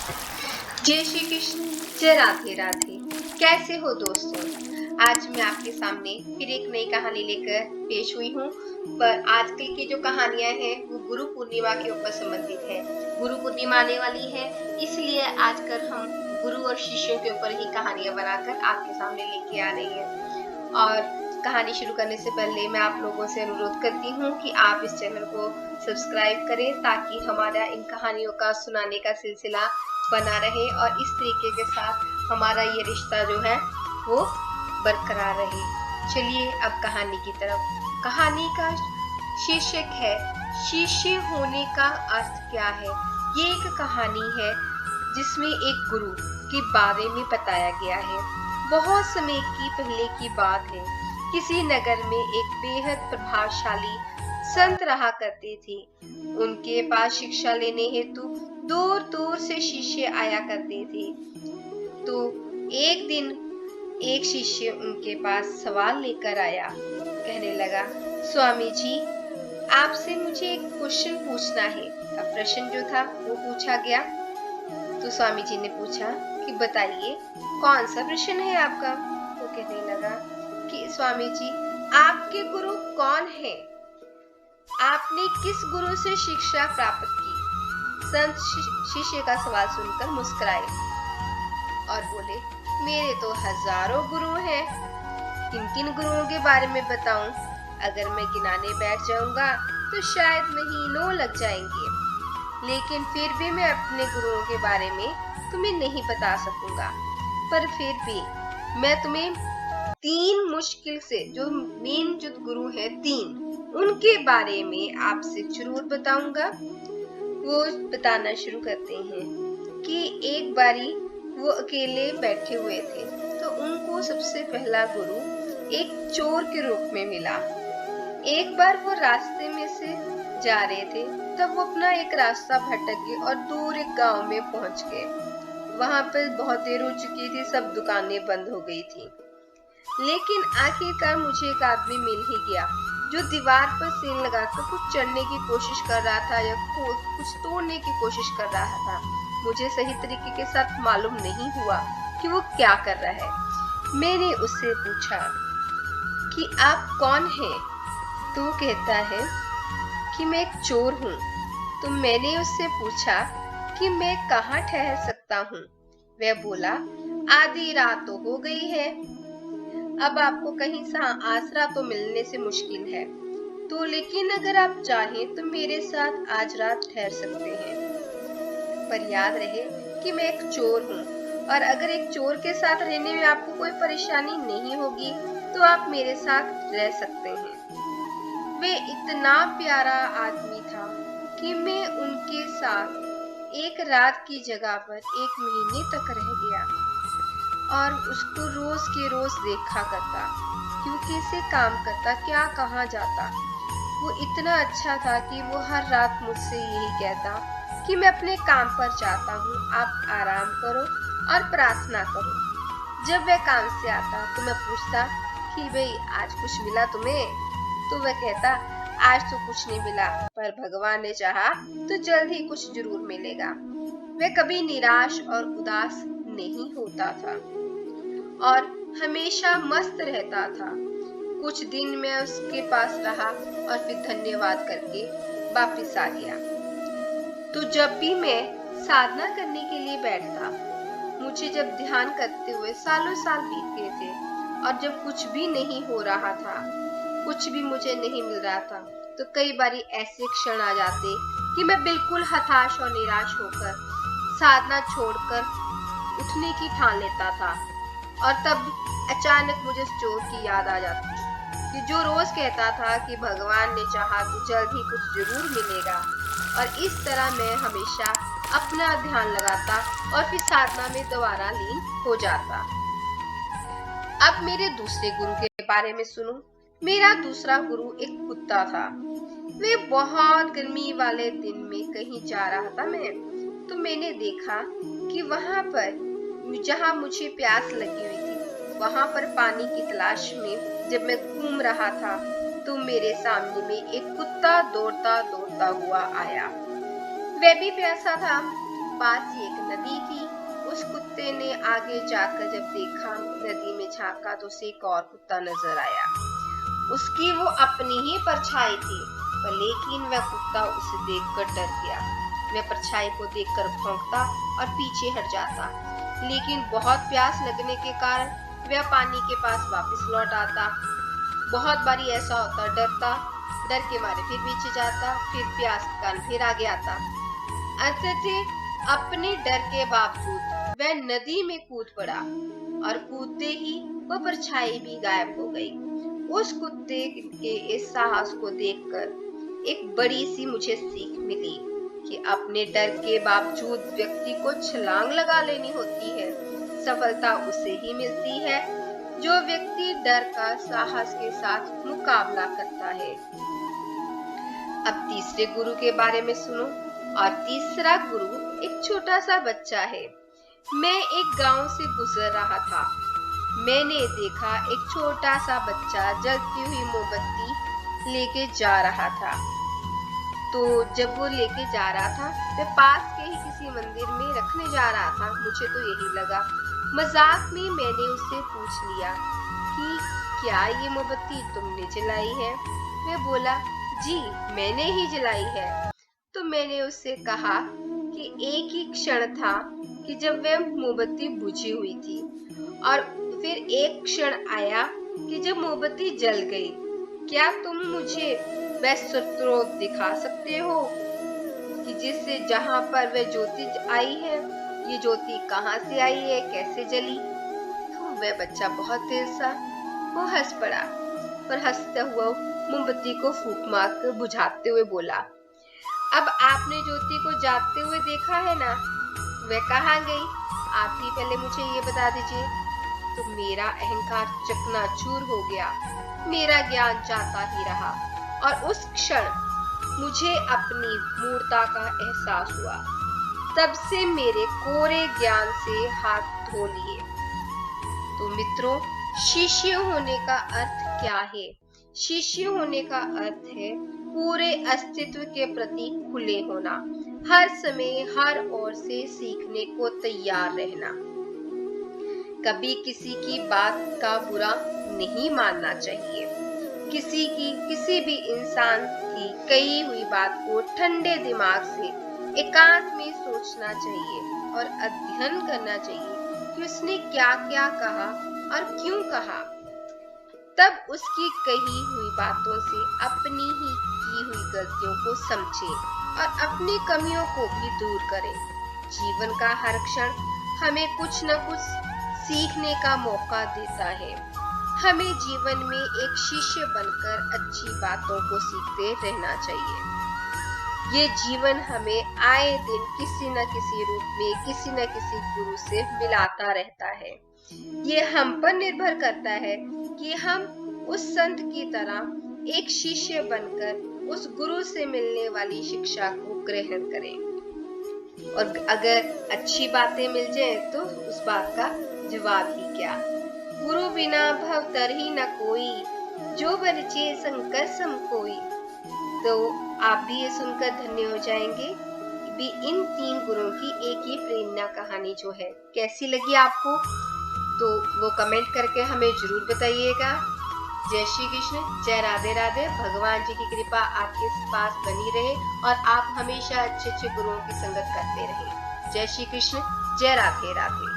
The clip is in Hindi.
जय श्री कृष्ण, जय राधे राधे। कैसे हो दोस्तों? आज मैं आपके सामने फिर एक नई कहानी लेकर पेश हुई हूँ। पर आजकल की जो कहानियां हैं वो गुरु पूर्णिमा के ऊपर संबंधित है। गुरु पूर्णिमा आने वाली है, इसलिए आजकल हम गुरु और शिष्यों के ऊपर ही कहानियां बनाकर आपके सामने लेके आ रही हैं। और कहानी शुरू करने से पहले मैं आप लोगों से अनुरोध करती हूँ कि आप इस चैनल को सब्सक्राइब करें, ताकि हमारा इन कहानियों का सुनाने का सिलसिला बना रहे और इस तरीके के साथ हमारा ये रिश्ता जो है वो बरकरार रहे। चलिए अब कहानी की तरफ। कहानी का शीर्षक है शिष्य होने का अर्थ क्या है। ये एक कहानी है जिसमें एक गुरु के बारे में बताया गया है। बहुत समय की पहले की बात है। किसी नगर में एक बेहद प्रभावशाली संत रहा करते थे। उनके पास शिक्षा लेने हेतु दूर दूर से शिष्य आया करते थे। तो एक दिन एक शिष्य उनके पास सवाल लेकर आया। कहने लगा, स्वामी जी, आपसे मुझे एक क्वेश्चन पूछना है। अब प्रश्न जो था वो पूछा गया। तो स्वामी जी ने पूछा कि बताइए, कौन सा प्रश्न है आपका? वो कहने लगा कि स्वामी जी, आपके गुरु कौन है? आपने किस गुरु से शिक्षा प्राप्त की? संत शिष्य का सवाल सुनकर मुस्कुराए और बोले, मेरे तो हजारों गुरु हैं। किन किन गुरुओं के बारे में बताऊं? अगर मैं गिनाने बैठ जाऊंगा तो शायद महीनों लग जाएंगे। लेकिन फिर भी मैं अपने गुरुओं के बारे में तुम्हें नहीं बता सकूंगा। पर फिर भी मैं तुम्हें तीन मुश्किल से जो मेन जो गुरु है तीन, उनके बारे में आपसे जरूर बताऊंगा। वो बताना शुरू करते हैं कि एक बारी वो अकेले बैठे हुए थे, तो उनको सबसे पहला गुरु एक चोर के रूप में मिला। एक बार वो रास्ते में से जा रहे थे, तब वो अपना एक रास्ता भटक गए और दूर एक गांव में पहुंच गए। वहां पर बहुत देर हो चुकी थी, सब दुकानें बंद हो गई थी। लेकिन आखिरकार मुझे एक आदमी मिल ही गया जो दीवार पर सेन लगाकर कुछ चढ़ने की कोशिश कर रहा था या कुछ तोड़ने की कोशिश कर रहा था। मुझे सही तरीके के साथ मालूम नहीं हुआ कि वो क्या कर रहा है। मैंने उससे पूछा कि आप कौन हैं? तो वो कहता है कि मैं एक चोर हूँ। तो मैंने उससे पूछा कि मैं कहाँ ठहर सकता हूँ? वह बोला, आधी रात तो हो गई है, अब आपको कहीं सा आसरा तो मिलने से मुश्किल है। तो लेकिन अगर आप चाहें तो मेरे साथ आज रात ठहर सकते हैं। पर याद रहे कि मैं एक चोर हूँ, और अगर एक चोर के साथ रहने में आपको कोई परेशानी नहीं होगी तो आप मेरे साथ रह सकते हैं। वे इतना प्यारा आदमी था कि मैं उनके साथ एक रात की जगह पर एक महीने तक रह गया और उसको रोज के रोज देखा करता कि वो कैसे काम करता, क्या कहाँ जाता। वो इतना अच्छा था कि वो हर रात मुझसे यही कहता कि मैं अपने काम पर जाता हूँ, आप आराम करो और प्रार्थना करो। जब वह काम से आता तो मैं पूछता कि भाई आज कुछ मिला तुम्हें? तो वह कहता, आज तो कुछ नहीं मिला, पर भगवान ने चाहा तो जल्द ही कुछ जरूर मिलेगा। वह कभी निराश और उदास नहीं होता था और हमेशा मस्त रहता था। कुछ दिन मैं उसके पास रहा और फिर धन्यवाद करके वापस आ गया। तो जब भी मैं साधना करने के लिए बैठता, मुझे जब ध्यान करते हुए सालों साल बीत गए थे और जब कुछ भी नहीं हो रहा था, कुछ भी मुझे नहीं मिल रहा था, तो कई बारी ऐसे क्षण आ जाते कि मैं बिल्कुल हताश और निराश होकर साधना छोड़कर उठने की ठान लेता था। और तब अचानक मुझे उस चोर की याद आ जाती कि जो रोज कहता था कि भगवान ने चाहा तो जल्द ही कुछ जरूर मिलेगा। और इस तरह मैं हमेशा अपना ध्यान लगाता और फिर साधना में दोबारा लीन हो जाता। अब मेरे दूसरे गुरु के बारे में सुनो। मेरा दूसरा गुरु एक कुत्ता था। वे बहुत गर्मी वाले दिन में कहीं जा रहा था मैं, तो मैंने देखा कि वहां पर जहां मुझे प्यास लगी हुई थी, वहां पर पानी की तलाश में जब मैं घूम रहा था, तो मेरे सामने में एक कुत्ता दौड़ता दौड़ता हुआ आया। वह भी प्यासा था। पास ही एक नदी थी। उस कुत्ते ने आगे जाकर जब देखा, नदी में झांका तो उसे एक और कुत्ता नजर आया। उसकी वो अपनी ही परछाई थी, पर लेकिन वह कुत्ता उसे देखकर डर गया। वह परछाई को देखकर भौंकता और पीछे हट जाता, लेकिन बहुत प्यास लगने के कारण वह पानी के पास वापस लौट आता। बहुत बारी ऐसा होता, डर के मारे फिर पीछे जाता, फिर प्यास के कारण फिर आगे आता। अंततः अपने डर के बावजूद वह नदी में कूद पड़ा और कूदते ही वह परछाई भी गायब हो गई। उस कुत्ते के इस साहस को देखकर एक बड़ी सी मुझे सीख मिली कि अपने डर के बावजूद व्यक्ति को छलांग लगा लेनी होती है। सफलता उसे ही मिलती है जो व्यक्ति डर का साहस के साथ मुकाबला करता है। अब तीसरे गुरु के बारे में सुनो। और तीसरा गुरु एक छोटा सा बच्चा है। मैं एक गांव से गुजर रहा था। मैंने देखा एक छोटा सा बच्चा जलती हुई मोमबत्ती लेके जा रहा था। तो जब वो लेके जा रहा था, वह पास के ही किसी मंदिर में रखने जा रहा था। मुझे तो यही लगा। मजाक में मैंने उससे पूछ लिया कि क्या ये मोमबत्ती तुमने जलाई है? वह बोला, जी मैंने ही जलाई है। तो मैंने उससे कहा कि एक ही क्षण था कि जब वह मोमबत्ती बुझी हुई थी, और फिर एक क्षण आया कि जब मोमबत्ती जल गई। क्या तुम मुझे वह स्रोत दिखा सकते हो कि जिससे जहां पर वह ज्योति आई है, ये ज्योति कहाँ से आई है, कैसे जली? तो वह बच्चा बहुत तेज सा वो हंस पड़ा, पर हंसता हुआ मोमबत्ती को फूंक मारकर बुझाते हुए बोला, अब आपने ज्योति को जाते हुए देखा है ना, वह कहाँ गई? आप ही पहले मुझे ये बता दीजिए। तो मेरा अहंकार चकनाचूर हो गया। मेरा ज्ञान जाता ही रहा और उस क्षण मुझे अपनी मूर्खता का एहसास हुआ। तब से मेरे कोरे ज्ञान से हाथ धो लिए। तो मित्रों, शिष्य होने का अर्थ क्या है? शिष्य होने का अर्थ है पूरे अस्तित्व के प्रति खुले होना, हर समय हर ओर से सीखने को तैयार रहना। कभी किसी की बात का बुरा नहीं मानना चाहिए। किसी भी इंसान की कही हुई बात को ठंडे दिमाग से एकांत में सोचना चाहिए और अध्ययन करना चाहिए कि उसने क्या क्या कहा और क्यों कहा। तब उसकी कही हुई बातों से अपनी ही की हुई गलतियों को समझें और अपनी कमियों को भी दूर करें। जीवन का हर क्षण हमें कुछ न कुछ सीखने का मौका देता है। हमें जीवन में एक शिष्य बनकर अच्छी बातों को सीखते रहना चाहिए। ये जीवन हमें आए दिन किसी न किसी रूप में किसी न किसी गुरु से मिलाता रहता है। ये हम पर निर्भर करता है कि हम उस संत की तरह एक शिष्य बनकर उस गुरु से मिलने वाली शिक्षा को ग्रहण करें। और अगर अच्छी बातें मिल जाए तो उस बात का जवाब ही क्या। गुरु बिना भव तरही न कोई, जो बरचे संकर सम कोई। तो आप भी ये सुनकर धन्य हो जाएंगे भी इन 3 गुरुओं की एक ही प्रेरणा कहानी जो है कैसी लगी आपको, तो वो कमेंट करके हमें जरूर बताइएगा। जय श्री कृष्ण, जय राधे राधे। भगवान जी की कृपा आपके पास बनी रहे और आप हमेशा अच्छे अच्छे गुरुओं की संगत करते रहें। जय श्री कृष्ण, जय राधे राधे।